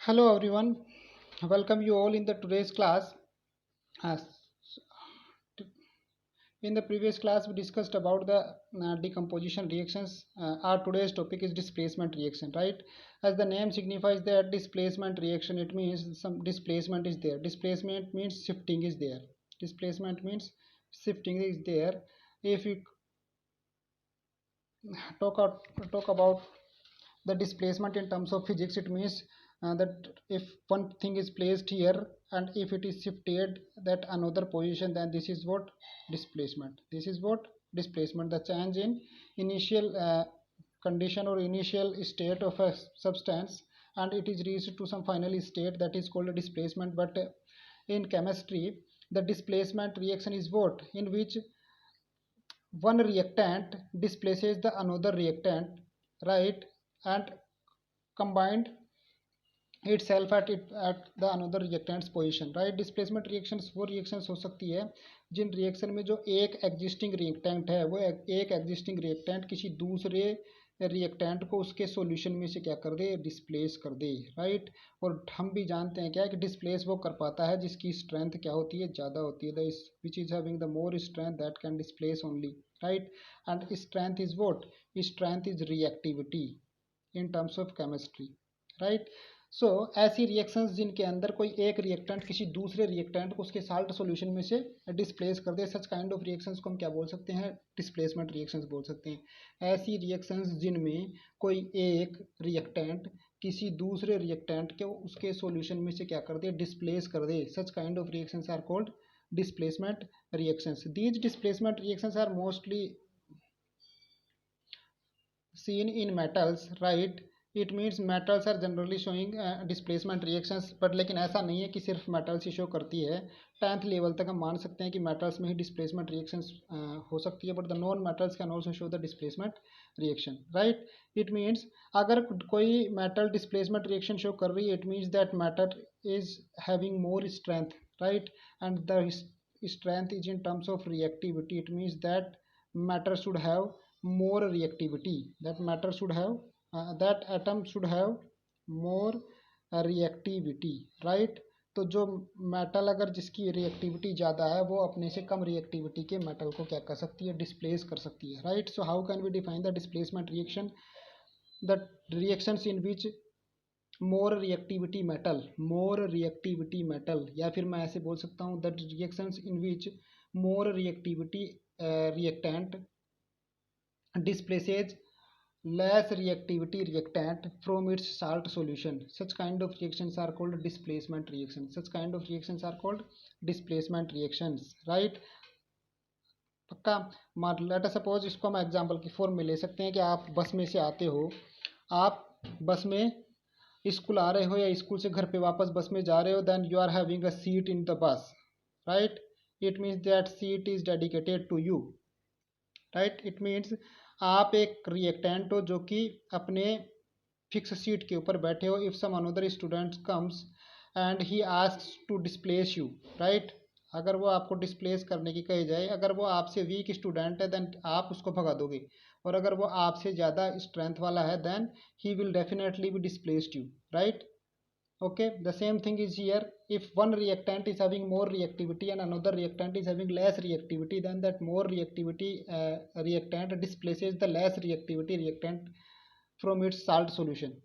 Hello everyone, welcome you all in the today's class. As in the previous class we discussed about the decomposition reactions. Our today's topic is displacement reaction, right? As the name signifies that displacement reaction, it means some displacement is there. Displacement means shifting is there. Displacement means shifting is there. If you talk out, talk about the displacement in terms of physics, it means that if one thing is placed here and if it is shifted that another position, then this is what displacement. This is what displacement, the change in initial condition or initial state of a substance, and it is reached to some final state, that is called a displacement. But in chemistry, the displacement reaction is what, in which one reactant displaces the another reactant, right, and combined itself at the another reactant's position, right? Displacement reactions वो reactions हो सकती है जिन reaction में जो एक existing reactant है वो एक एग्जिस्टिंग रिएक्टेंट किसी दूसरे रिएक्टेंट को उसके सॉल्यूशन में से क्या कर दे, डिस्प्लेस कर दे, राइट। और हम भी जानते हैं क्या कि डिस्प्लेस वो कर पाता है जिसकी स्ट्रेंथ क्या होती है, ज़्यादा होती है, the which is having the more strength that can displace only, right. And strength is what, strength is reactivity in terms of chemistry, right. So ऐसी रिएक्शंस जिनके अंदर कोई एक रिएक्टेंट किसी दूसरे रिएक्टेंट को उसके साल्ट सॉल्यूशन में से डिस्प्लेस कर दे, सच काइंड ऑफ रिएक्शंस को हम क्या बोल सकते हैं, डिस्प्लेसमेंट रिएक्शंस बोल सकते हैं। ऐसी रिएक्शंस जिनमें कोई एक रिएक्टेंट किसी दूसरे रिएक्टेंट को उसके सॉल्यूशन में से क्या कर दे, डिस्प्लेस कर दे, such kind of reactions are called displacement reactions. These displacement reactions are mostly seen in metals, right? It means metals are generally showing displacement reactions, but लेकिन ऐसा नहीं है कि सिर्फ metals ही शो करती है। 10th लेवल तक हम मान सकते हैं कि metals में ही displacement reactions हो सकती है, but the non metals can also show the displacement reaction, right? It means अगर कोई metal displacement reaction show कर रही है, it means that matter is having more strength, right? And the strength is in terms of reactivity. It means that matter should have more reactivity, that matter should have that atom should have more reactivity, right? तो जो metal अगर जिसकी reactivity ज़्यादा है वो अपने से कम reactivity के मेटल को क्या कर सकती है, डिस्प्लेस कर सकती है, right. So how can we define the displacement reaction, the reactions in which more reactivity metal, more reactivity metal, या फिर मैं ऐसे बोल सकता हूँ the reactions in which more reactivity reactant displaces less reactivity reactant from its salt solution. Such kind of reactions are called displacement reactions. Such kind of reactions are called displacement reactions, right? पक्का। Late us suppose इसको हम example की form में ले सकते हैं कि आप बस में से आते हो, आप बस में स्कूल आ रहे हो या स्कूल से घर पे वापस बस में जा रहे हो, then you are having a seat in the bus, right. It means that seat is dedicated to you, right. It means आप एक रिएक्टेंट हो जो कि अपने फिक्स सीट के ऊपर बैठे हो। If some another student comes and he asks to displace you, right. अगर वो आपको डिस्प्लेस करने की कही जाए, अगर वो आपसे वीक स्टूडेंट है देन आप उसको भगा दोगे, और अगर वो आपसे ज़्यादा स्ट्रेंथ वाला है then he will definitely be displaced you, right. Okay, the same thing is here. If one reactant is having more reactivity and another reactant is having less reactivity, then that more reactivity reactant displaces the less reactivity reactant from its salt solution.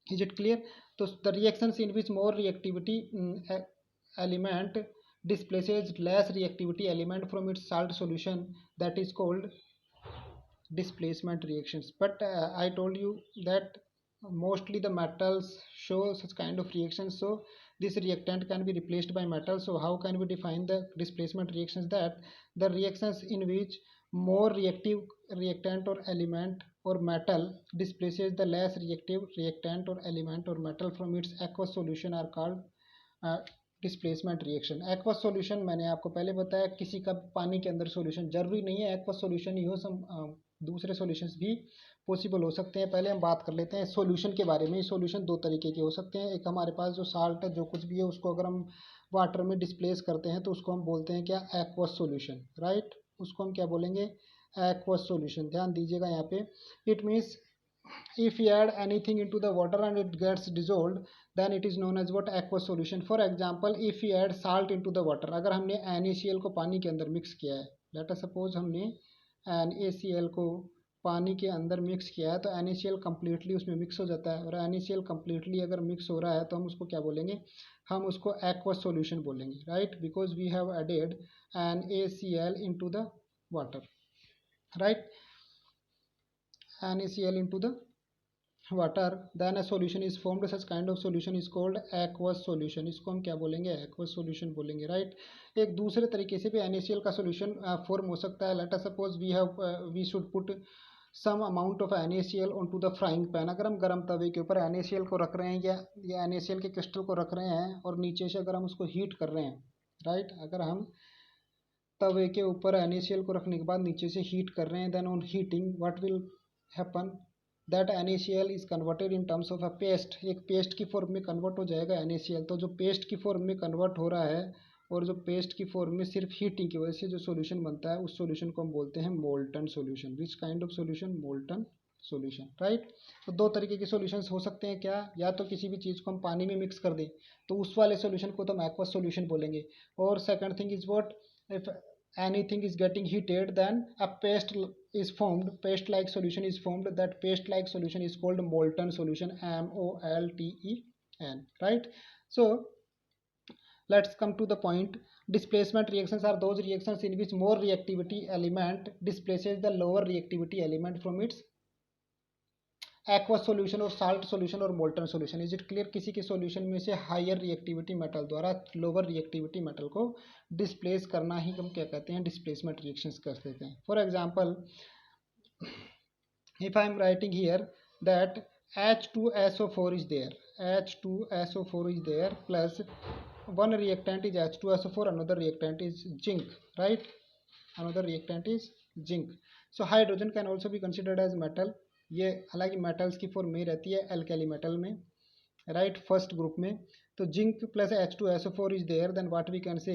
Is it clear? So the reactions in which more reactivity element displaces less reactivity element from its salt solution, that is called displacement reactions. But I told you that mostly the metals show such kind of reactions, so this reactant can be replaced by metal. So how can we define the displacement reactions? That the reactions in which more reactive reactant or element or metal displaces the less reactive reactant or element or metal from its aqueous solution are called displacement reaction. Aqueous solution मैंने आपको पहले बताया, किसी का पानी के अंदर solution, जरूरी नहीं है एक्वस सॉल्यूशन ही हो, सम दूसरे सॉल्यूशंस भी पॉसिबल हो सकते हैं। पहले हम बात कर लेते हैं सॉल्यूशन के बारे में। सॉल्यूशन दो तरीके के हो सकते हैं। एक हमारे पास जो साल्ट है, जो कुछ भी है, उसको अगर हम वाटर में डिस्प्लेस करते हैं तो उसको हम बोलते हैं क्या, एक्वस सॉल्यूशन, राइट। उसको हम क्या बोलेंगे, एक्वस सॉल्यूशन। ध्यान दीजिएगा यहाँ पे। It means if you add anything into the water and it gets dissolved, then it is known as what? Aqueous solution. For example, if you add salt into the water, अगर हमने NaCl को पानी के अंदर mix किया है, late us suppose हमने NaCl को पानी के अंदर मिक्स किया है, तो NaCl कम्प्लीटली उसमें मिक्स हो जाता है, और NaCl कम्प्लीटली अगर मिक्स हो रहा है तो हम उसको क्या बोलेंगे? हम उसको aqueous solution बोलेंगे, राइट, because we have added NaCl into the water, right? NaCl into the water, then a solution is formed. Such kind of solution is called aqueous solution. इसको हम क्या बोलेंगे? aqueous solution बोलेंगे, right? एक दूसरे तरीके से भी NaCl का solution form हो सकता है. Let us suppose we should put some amount of NaCl onto the frying pan. अगर हम गर्म तवे के ऊपर NaCl को रख रहे हैं या NaCl के क्रिस्टल को रख रहे हैं और नीचे से अगर हम उसको हीट कर रहे हैं, राइट, अगर हम तवे के ऊपर NaCl को रखने के बाद नीचे से हीट कर रहे हैं, then on heating what will happen? That NaCl is converted in terms of a paste. एक पेस्ट की फॉर्म में कन्वर्ट हो जाएगा NaCl. तो जो पेस्ट की फॉर्म में कन्वर्ट हो रहा है और जो पेस्ट की फॉर्म में सिर्फ हीटिंग की वजह से जो सॉल्यूशन बनता है, उस सॉल्यूशन को हम बोलते हैं molten solution. Which kind of solution? Molten solution, right. तो दो तरीके के सॉल्यूशंस हो सकते हैं क्या? या तो किसी भी चीज़ को हम पानी में मिक्स कर दें तो उस वाले सॉल्यूशन को तो हम एक्वस सॉल्यूशन बोलेंगे. और second thing is what? If anything is getting heated, then a paste is formed, paste like solution is formed. That paste like solution is called molten solution, MOLTEN, right? So let's come to the point. Displacement reactions are those reactions in which more reactivity element displaces the lower reactivity element from its aqueous solution और salt solution और molten solution. Is it clear? किसी के solution में से higher reactivity metal द्वारा lower reactivity metal को displace करना ही हम क्या कहते हैं? डिस्प्लेसमेंट रिएक्शंस कर देते हैं. For example, if I am writing here that H2SO4 is there, H2SO4 is there, plus one reactant is H2SO4, another reactant is zinc, right? Another reactant is zinc. So hydrogen can also be considered as metal. ये हालांकि metals की form में रहती है alkali metal में, right, first group में. तो zinc plus H2SO4 is there, then what we can say,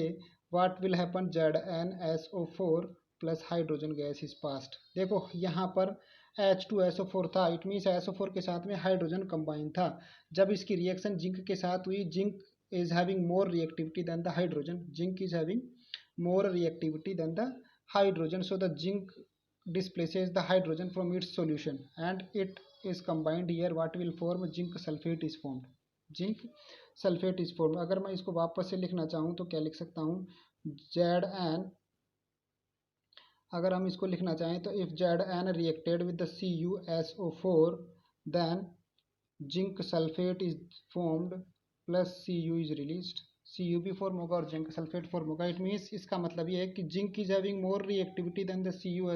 what will happen? ZnSO4 plus hydrogen gas is passed. देखो यहाँ पर H2SO4 था, इट मीन्स SO4 के साथ में हाइड्रोजन कंबाइन था. जब इसकी रिएक्शन जिंक के साथ हुई, zinc is having more reactivity than the hydrogen, zinc is having more reactivity than the hydrogen. So the zinc displaces the hydrogen from its solution and it is combined here. What will form? Zinc sulfate is formed. Zinc sulfate is formed. अगर मैं इसको वापस से लिखना चाहूँ तो क्या लिख सकता हूँ? Zn, अगर हम इसको लिखना चाहें तो if Zn reacted with the CuSO4 then zinc sulfate is formed plus Cu is released. Cu भी फॉर्म होगा और जिंक सल्फेट फॉर्म होगा. इट मीन्स इसका मतलब ये है कि zinc is having more reactivity than the Cu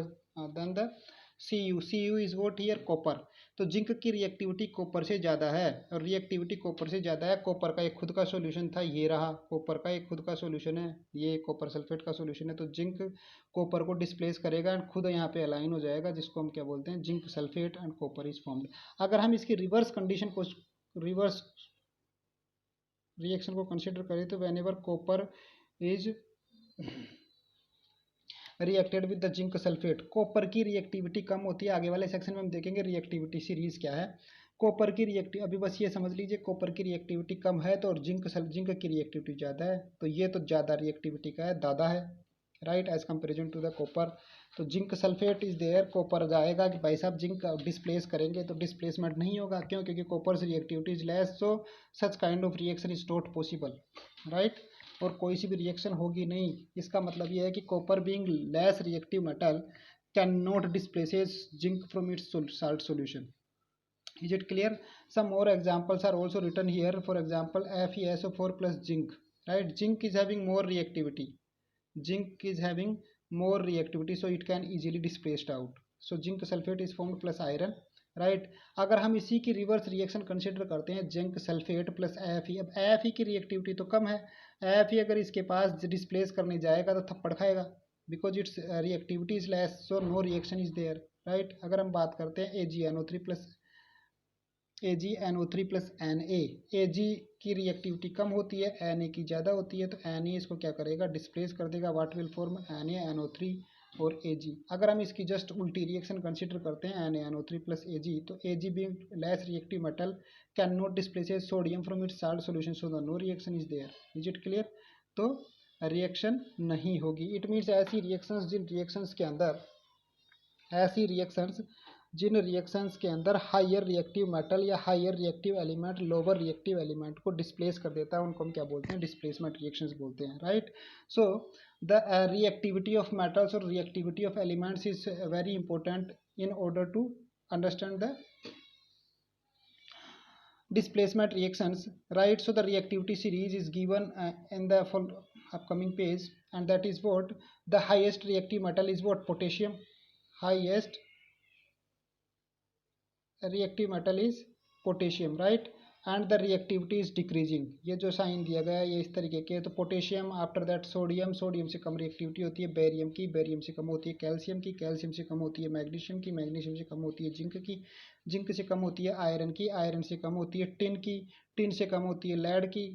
is what here? Copper. तो जिंक की रिएक्टिविटी कॉपर से ज़्यादा है और रिएक्टिविटी कॉपर से ज़्यादा है. कॉपर का एक खुद का सॉल्यूशन था, ये रहा कॉपर का एक खुद का सॉल्यूशन है, ये कॉपर सल्फेट का सॉल्यूशन है. तो जिंक कॉपर को डिस्प्लेस करेगा एंड खुद यहाँ पे अलाइन हो जाएगा, जिसको हम क्या बोलते हैं? Zinc sulphate and copper is formed. अगर हम इसकी रिवर्स कंडीशन को, रिवर्स रिएक्शन को कंसिडर करें तो whenever copper is reacted with the zinc sulphate, copper की रिएक्टिविटी कम होती है. आगे वाले सेक्शन में हम देखेंगे रिएक्टिविटी सीरीज क्या है. कॉपर की रिएक्टिव, अभी बस ये समझ लीजिए कॉपर की रिएक्टिविटी कम है तो और जिंक की रिएक्टिविटी ज़्यादा है, तो ये तो ज़्यादा रिएक्टिविटी का है, दादा है, right, as comparison to the copper. तो zinc sulphate is there, copper जाएगा कि भाई साहब जिंक डिस्प्लेस करेंगे तो डिस्प्लेसमेंट नहीं होगा. क्यों? क्योंकि कॉपर से reactivity is less, so such kind of reaction is not possible, right. और कोई सी भी रिएक्शन होगी नहीं. इसका मतलब ये है कि copper being less reactive metal can not displaces zinc from its salt solution. Is it clear? Some more examples are also written here. For example, FeSO4 plus zinc, right? Zinc is having more reactivity. Zinc is having more reactivity, so it can easily displaced out. So zinc sulfate is formed plus iron, right? अगर हम इसी की reverse reaction consider करते हैं, zinc sulphate plus Fe. अब Fe की reactivity तो कम है, Fe अगर इसके पास डिस्प्लेस करने जाएगा तो थप्पड़ खाएगा, because its reactivity is less, so no reaction is there, right. अगर हम बात करते हैं AgNO3 प्लस Na, Ag की रिएक्टिविटी कम होती है, Na की ज़्यादा होती है, तो Na इसको क्या करेगा? डिस्प्लेस कर देगा. What will form? NaNO3 और Ag। अगर हम इसकी जस्ट उल्टी रिएक्शन कंसिडर करते हैं NaNO3 प्लस Ag, तो Ag being less reactive metal can not displace sodium from its salt solution, so the no reaction is there. Is it clear? तो reaction नहीं होगी। इट मीन्स ऐसी reactions जिन reactions के अंदर हायर रिएक्टिव मेटल या higher reactive element lower reactive element को displace कर देता है, उनको हम क्या बोलते हैं? डिस्प्लेसमेंट रिएक्शंस बोलते हैं, right. So the reactivity of metals और reactivity of elements is very important in order to understand the displacement reactions, right? So the reactivity series is given in the upcoming page, and that is what the highest reactive metal is what? Potassium. Highest reactive metal is potassium, right? And the reactivity is decreasing. ये जो sign दिया गया है ये इस तरीके के, तो potassium, after that sodium, sodium से कम रिएक्टिविटी होती है बेरियम की, बेरियम से कम होती है कैल्शियम की, कैल्शियम से कम होती है मैग्नीशियम की, मैग्नीशियम से कम होती है जिंक की, जिंक से कम होती है आयरन की, आयरन से कम होती है टिन की, टिन से कम होती है लेड की।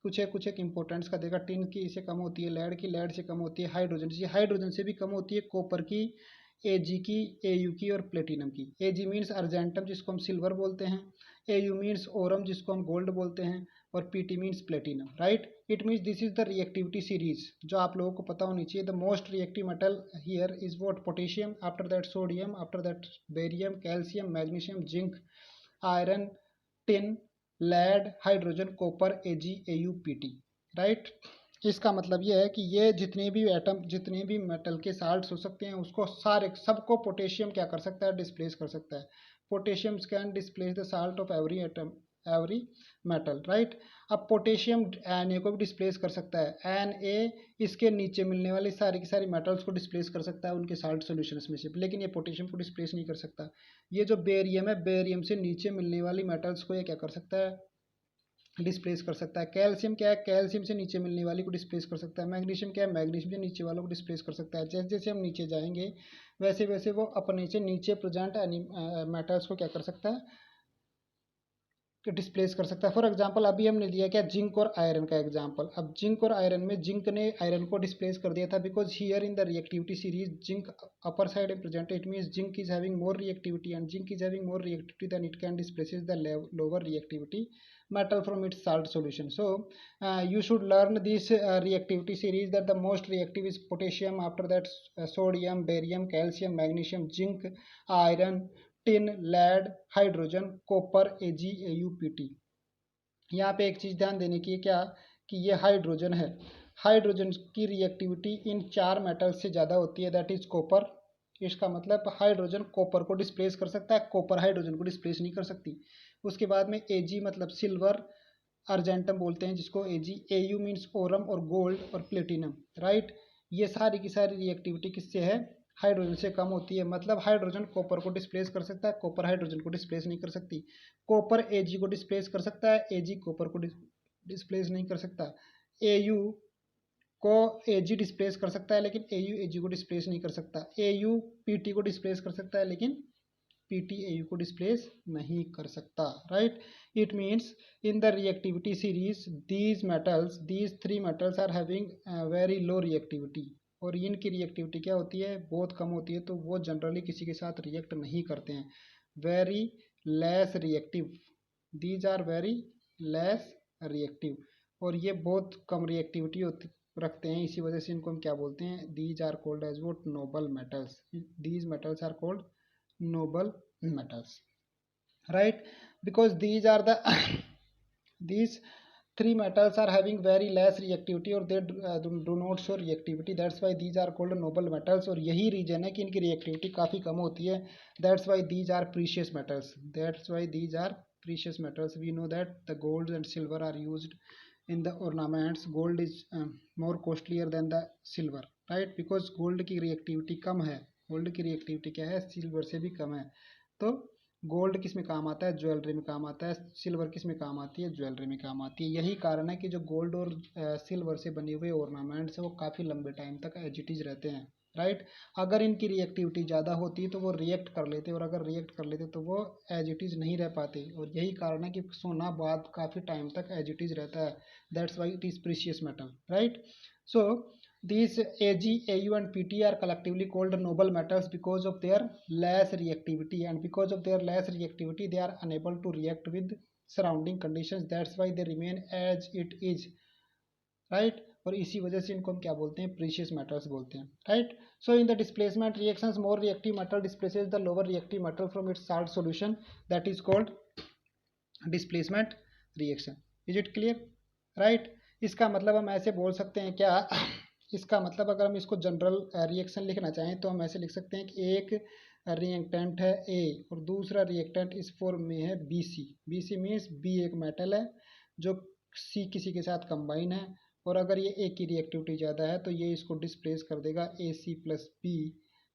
कुछ एक इंपॉर्टेंस का देगा, टिन की से कम होती है लेड की, लेड से कम होती है हाइड्रोजन की, हाइड्रोजन से भी कम होती है कॉपर की, Ag की, Au की और प्लेटिनम की। Ag मीन्स अर्जेंटम जिसको हम सिल्वर बोलते हैं, Au मीन्स ओरम जिसको हम गोल्ड बोलते हैं, और Pt means platinum, right. It means this is the reactivity series जो आप लोगों को पता होनी चाहिए। The most reactive metal here is what? Potassium, after that sodium, after that barium, calcium, magnesium, zinc, iron, tin, lead, hydrogen, copper, Ag, Au, Pt, right. इसका मतलब ये है कि ये जितने भी एटम, जितने भी मेटल के साल्ट्स हो सकते हैं उसको सारे सबको पोटेशियम क्या कर सकता है? डिस्प्लेस कर सकता है। Potassium can displace the salt of every atom, every metal, right. अब पोटेशियम Na को भी डिस्प्लेस कर सकता है। Na इसके नीचे मिलने वाली सारी की सारी मेटल्स को डिस्प्लेस कर सकता है उनके साल्ट सॉल्यूशंस में से, लेकिन ये पोटेशियम को डिस्प्लेस नहीं कर सकता। ये जो बेरियम है, बेरियम से नीचे मिलने वाली मेटल्स को ये क्या कर सकता है? डिस्प्लेस कर सकता है। कैल्शियम क्या है? कैल्शियम से नीचे मिलने वाली को डिस्प्लेस कर सकता है। मैग्नीशियम क्या है? मैग्नीशियम से नीचे वालों को डिस्प्लेस कर सकता है। जैसे जैसे हम नीचे जाएंगे वैसे वैसे वो अपने से नीचे प्रेजेंट मेटल्स को क्या कर सकता है? डिस्प्लेस कर सकता है। फॉर एग्जांपल अभी हमने लिया क्या? जिंक और आयरन का एग्जांपल। अब जिंक और आयरन में जिंक ने आयरन को डिस्प्लेस कर दिया था because here in the reactivity series zinc upper side है present. It means zinc is having more reactivity and zinc is having more reactivity then it can displaces the lower reactivity metal from its salt solution. So you should learn this reactivity series, that the most reactive is potassium, after that sodium, barium, calcium, magnesium, zinc, iron, tin, lead, hydrogen, copper, Ag, Au, Pt। यहाँ पे एक चीज़ ध्यान देने की है क्या? कि ये हाइड्रोजन है, हाइड्रोजन की रिएक्टिविटी इन 4 मेटल्स से ज़्यादा होती है, दैट इज कॉपर। इसका मतलब हाइड्रोजन कॉपर को डिस्प्लेस कर सकता है, कॉपर हाइड्रोजन को डिस्प्लेस नहीं कर सकती। उसके बाद में Ag मतलब सिल्वर, अर्जेंटम बोलते हैं जिसको Ag, Au मीन्स ओरम और गोल्ड और प्लेटिनम, राइट। ये सारी की सारी रिएक्टिविटी किससे है? हाइड्रोजन से कम होती है। मतलब हाइड्रोजन कॉपर को डिस्प्लेस कर सकता है, कॉपर हाइड्रोजन को डिस्प्लेस नहीं कर सकती। कॉपर Ag को डिस्प्लेस कर सकता है, Ag कॉपर को डिस्प्लेस नहीं कर सकता। Au को Ag डिस्प्लेस कर सकता है लेकिन Au Ag को डिस्प्लेस नहीं कर सकता। Au Pt को डिस्प्लेस कर सकता है लेकिन Pt Au को डिस्प्लेस नहीं कर सकता, right. It means in the reactivity series these 3 metals are having very low reactivity, और इनकी रिएक्टिविटी क्या होती है? बहुत कम होती है, तो वो जनरली किसी के साथ रिएक्ट नहीं करते हैं। Very less reactive, these are very less reactive, और ये बहुत कम रिएक्टिविटी होती रखते हैं, इसी वजह से इनको हम क्या बोलते हैं? These are called as what? Noble metals. These metals are called noble metals, right? Because these are the these 3 metals are having very less reactivity, or they do not show reactivity, that's why these are called noble metals। और यही reason है कि इनकी reactivity काफ़ी कम होती है, that's why these are precious metals, that's why these are precious metals। We know that the gold and silver are used in the ornaments, gold is more costlier than the silver, right? because gold की रिएक्टिविटी कम है, gold की reactivity क्या है? Silver से भी कम है। तो गोल्ड किस में काम आता है? ज्वेलरी में काम आता है। सिल्वर किस में काम आती है? ज्वेलरी में काम आती है। यही कारण है कि जो गोल्ड और सिल्वर से बने हुए ऑर्नामेंट्स है वो काफ़ी लंबे टाइम तक एज इट इज रहते हैं, राइट। अगर इनकी रिएक्टिविटी ज़्यादा होती तो वो रिएक्ट कर लेते, और अगर रिएक्ट कर लेते तो वो एज इट इज़ नहीं रह पाते, और यही कारण है कि सोना बाद काफ़ी टाइम तक एज इट इज़ रहता है, that's why it is precious metal, right. So These Ag, Au and Pt are collectively called noble metals because of their less reactivity, and because of their less reactivity they are unable to react with surrounding conditions. That's why they remain as it is, right? और इसी वजह से इनको हम क्या बोलते हैं, precious metals बोलते हैं, right? So in the displacement reactions more reactive metal displaces the lower reactive metal from its salt solution, that is called displacement reaction. Is it clear, right? इसका मतलब हम ऐसे बोल सकते हैं क्या इसका मतलब अगर हम इसको जनरल रिएक्शन लिखना चाहें तो हम ऐसे लिख सकते हैं कि एक रिएक्टेंट है ए और दूसरा रिएक्टेंट इस फॉर्म में है B C. B C means B एक मेटल है जो सी किसी के साथ कंबाइन है, और अगर ये ए की रिएक्टिविटी ज़्यादा है तो ये इसको डिस्प्लेस कर देगा A C plus B.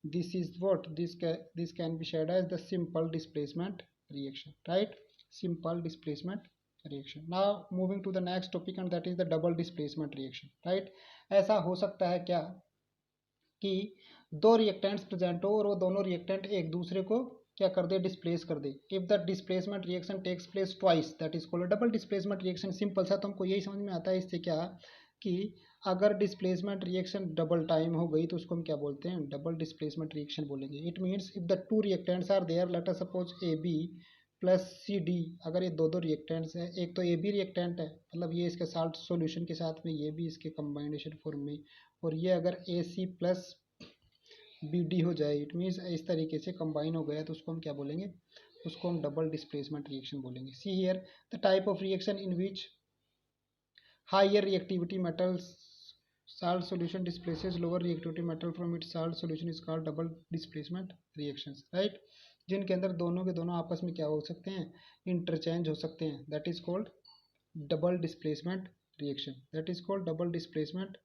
This is what this can be said as the simple displacement reaction, right? Simple displacement reaction. Now moving to the next topic and that is the double displacement reaction, right? ऐसा हो सकता है क्या कि दो reactants present हो और वो दोनों रिएक्टेंट एक दूसरे को क्या कर दे, डिस्प्लेस कर दे। If the displacement reaction takes place twice that is called double displacement reaction. Simple सा तो हमको यही समझ में आता है इससे क्या कि अगर डिस्प्लेसमेंट रिएक्शन डबल टाइम हो गई तो उसको हम क्या बोलते हैं, डबल डिस्प्लेसमेंट रिएक्शन बोलेंगे। It means if the two reactants are there, let us suppose A B plus C D. अगर ये दो रिएक्टेंट्स हैं, एक तो ए बी रिएक्टेंट है मतलब ये इसके साल्ट सॉल्यूशन के साथ में, ये भी इसके कंबाइनेशन फॉर्म में, और ये अगर ए सी प्लस बी डी हो जाए, इट मीन्स इस तरीके से कंबाइन हो गया तो उसको हम क्या बोलेंगे, उसको हम डबल डिस्प्लेसमेंट रिएक्शन बोलेंगे। See here the type of reaction in which higher reactivity metals salt solution displaces lower reactivity metal from its salt solution is called double displacement reactions, right? जिनके अंदर दोनों के दोनों आपस में क्या हो सकते हैं, इंटरचेंज हो सकते हैं, that is called double displacement reaction, that is called double displacement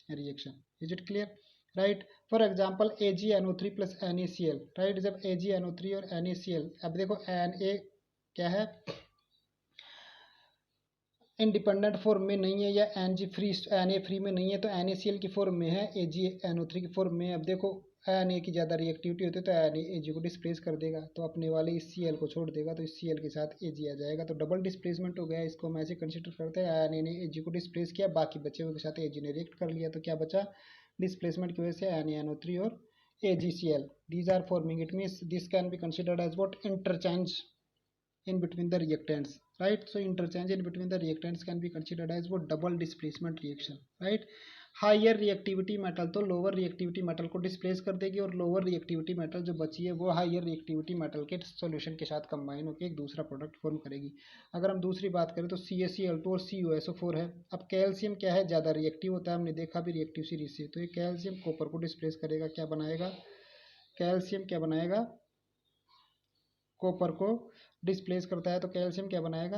reaction. Is it clear, right? For example AgNO3 plus NaCl, right? जब AgNO3 और NaCl, अब देखो Na क्या है, इंडिपेंडेंट फॉर्म में नहीं है या N G free Na free में नहीं है, तो NaCl की फॉर्म में है, AgNO3 की फॉर्म में। अब देखो Na की ज़्यादा रिएक्टिविटी होती है तो Na Ag को डिस्प्लेस कर देगा, तो अपने वाले इस Cl को छोड़ देगा तो इस Cl के साथ Ag आ जाएगा, तो डबल डिस्प्लेसमेंट हो गया। इसको हम ऐसे कंसिडर करते हैं Na ने Ag को डिस्प्लेस किया, बाकी बचे हुए के साथ Ag ने रिएक्ट कर लिया, तो क्या बचा, डिस्प्लेसमेंट की वजह से NaNO3 और AgCl, these are forming. It means this can be considered as what, interchange in between the reactants, right? So interchange in between the reactants can be considered as what, double displacement reaction, right? Higher reactivity metal तो lower reactivity metal को displace कर देगी और lower reactivity metal जो बची है वो higher reactivity metal के सॉल्यूशन के साथ कंबाइन होकर एक दूसरा प्रोडक्ट फॉर्म करेगी। अगर हम दूसरी बात करें तो CaCl2 और CuSO4 है। अब कैल्शियम क्या है, ज़्यादा रिएक्टिव होता है, हमने देखा भी रिएक्टिव सीरीज से, तो ये कैल्शियम कॉपर को डिस्प्लेस करेगा, क्या बनाएगा, कैल्शियम क्या बनाएगा, कॉपर को डिस्प्लेस करता है तो कैल्शियम क्या बनाएगा,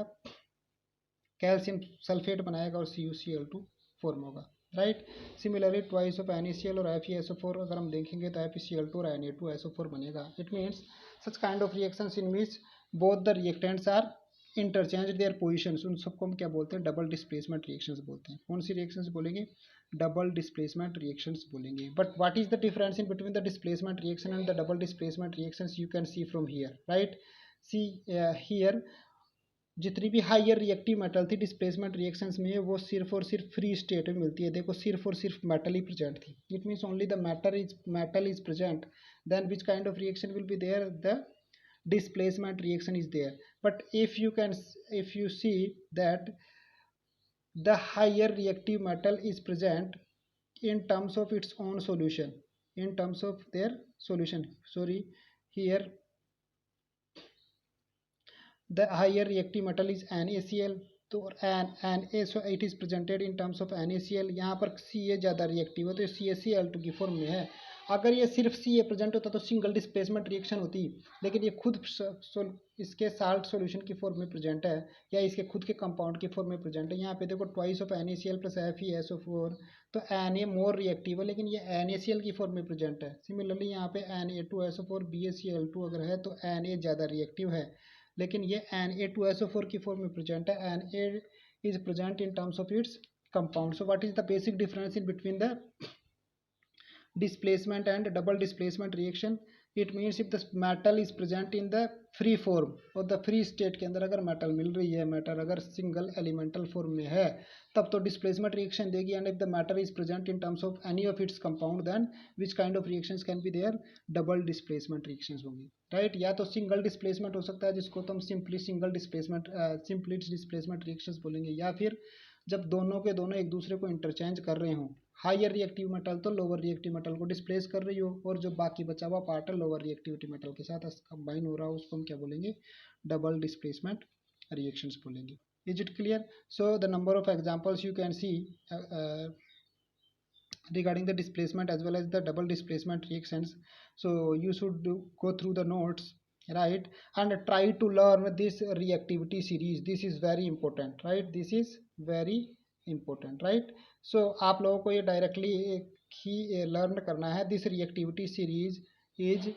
कैल्शियम सल्फेट बनाएगा और CuCl2 फॉर्म होगा, right? Similarly twice of NaCl और FeSO4 अगर हम देखेंगे तो FeCl2 और Na2SO4 बनेगा। It means such kind of reactions in which both the reactants are interchange their positions, उन सबको हम क्या बोलते हैं, डबल डिस्प्लेसमेंट रिएक्शंस बोलते हैं। कौन सी रिएक्शंस बोलेंगे, डबल डिस्प्लेसमेंट रिएक्शंस बोलेंगे। But what is the difference in between the displacement reaction and the double displacement reactions, you can see from here, right? See here जितनी भी हायर रिएक्टिव मेटल थी displacement reactions में वो सिर्फ और सिर्फ free state में मिलती है। देखो सिर्फ और सिर्फ मेटल ही प्रेजेंट थी, it means only the metal is present, then which kind of reaction will be there, the displacement reaction is there. But if you see that the higher reactive metal is present in terms of its own solution, in terms of their solution, sorry, here the higher reactive metal is NaCl, तो Na, so it is presented in terms of NaCl। यहाँ पर Ca ज़्यादा reactive है तो CaCl2 की form में है। अगर ये सिर्फ Ca प्रेजेंट होता तो सिंगल डिस्प्लेसमेंट रिएक्शन होती, लेकिन ये खुद इसके साल्ट सॉल्यूशन की फॉर्म में प्रेजेंट है या इसके खुद के कंपाउंड की फॉर्म में प्रेजेंट है। यहाँ पे देखो twice of NaCl plus FeSO4, तो Na मोर रिएक्टिव है लेकिन ये NaCl की फॉर्म में प्रेजेंट है। सिमिलरली यहाँ पे Na2SO4 BaCl2 अगर है तो Na ज़्यादा रिएक्टिव है, लेकिन ये Na2SO4 की फॉर्म में प्रेजेंट है। Na is present in terms of its compound. So what is the basic difference in between the displacement and double displacement reaction? It means if the metal is present in the free form, और the free state के अंदर अगर metal मिल रही है, matter अगर single elemental form में है, तब तो डिस्प्लेसमेंट रिएक्शन देगी। And if the matter is present in terms of any of its compound, then which kind of reactions can be there, double displacement reactions होंगी, right. या तो single displacement हो सकता है, जिसको तो हम simply single displacement simply displacement reactions बोलेंगे, या फिर जब दोनों के दोनों एक दूसरे को इंटरचेंज कर रहे हों, हायर रिएक्टिव मेटल तो लोअर रिएक्टिव मेटल को डिस्प्लेस कर रही हो, और जो बाकी बचा हुआ पार्ट है लोअर रिएक्टिविटी मेटल के साथ कंबाइन हो रहा हो, उसको हम क्या बोलेंगे, डबल डिस्प्लेसमेंट रिएक्शंस बोलेंगे। Is it clear? So the number of examples you can see regarding the displacement as well as the double displacement reactions. So you should go through the notes, right, and try to learn this reactivity series. This is very important, right? This is very important, right? So आप लोगों को ये directly ही learn करना है. This reactivity series is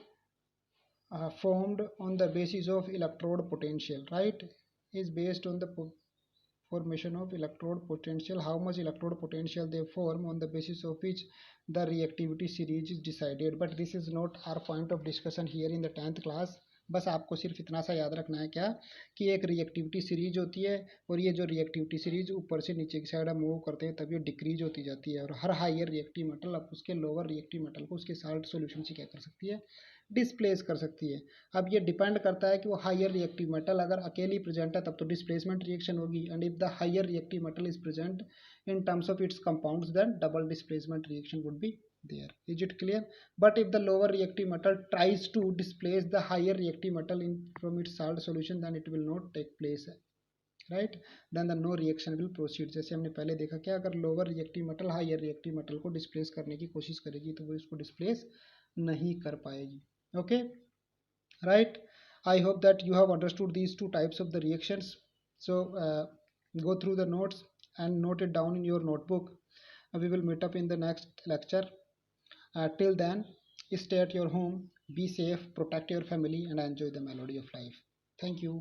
formed on the basis of electrode potential, right? Is based on the formation of electrode potential, how much electrode potential they form, on the basis of which the reactivity series is decided. But this is not our point of discussion here in the 10th class. बस आपको सिर्फ इतना सा याद रखना है क्या, कि एक रिएक्टिविटी सीरीज होती है, और ये जो रिएक्टिविटी सीरीज ऊपर से नीचे की साइड हम मूव करते हैं तब ये डिक्रीज होती जाती है, और हर हायर रिएक्टिव मेटल अब उसके लोअर रिएक्टिव मेटल को उसके साल्ट सॉल्यूशन से क्या कर सकती है, डिस्प्लेस कर सकती है। अब ये डिपेंड करता है कि वो हायर रिएक्टिव मेटल अगर अकेली प्रेजेंट है तब तो डिस्प्लेसमेंट रिएक्शन होगी, and if the higher reactive metal is present in terms of its compounds, then double displacement reaction would be there. Is it clear? But if the lower reactive metal tries to displace the higher reactive metal from its salt solution, then it will not take place, right? Then the no reaction will proceed. जैसे हमने पहले देखा क्या, अगर lower reactive metal higher reactive metal को displace करने की कोशिश करेगी तो वो इसको displace नहीं कर पाएगी. Okay, right? I hope that you have understood these two types of the reactions. So go through the notes and note it down in your notebook. We will meet up in the next lecture. Till then, stay at your home, be safe, protect your family, and enjoy the melody of life. Thank you.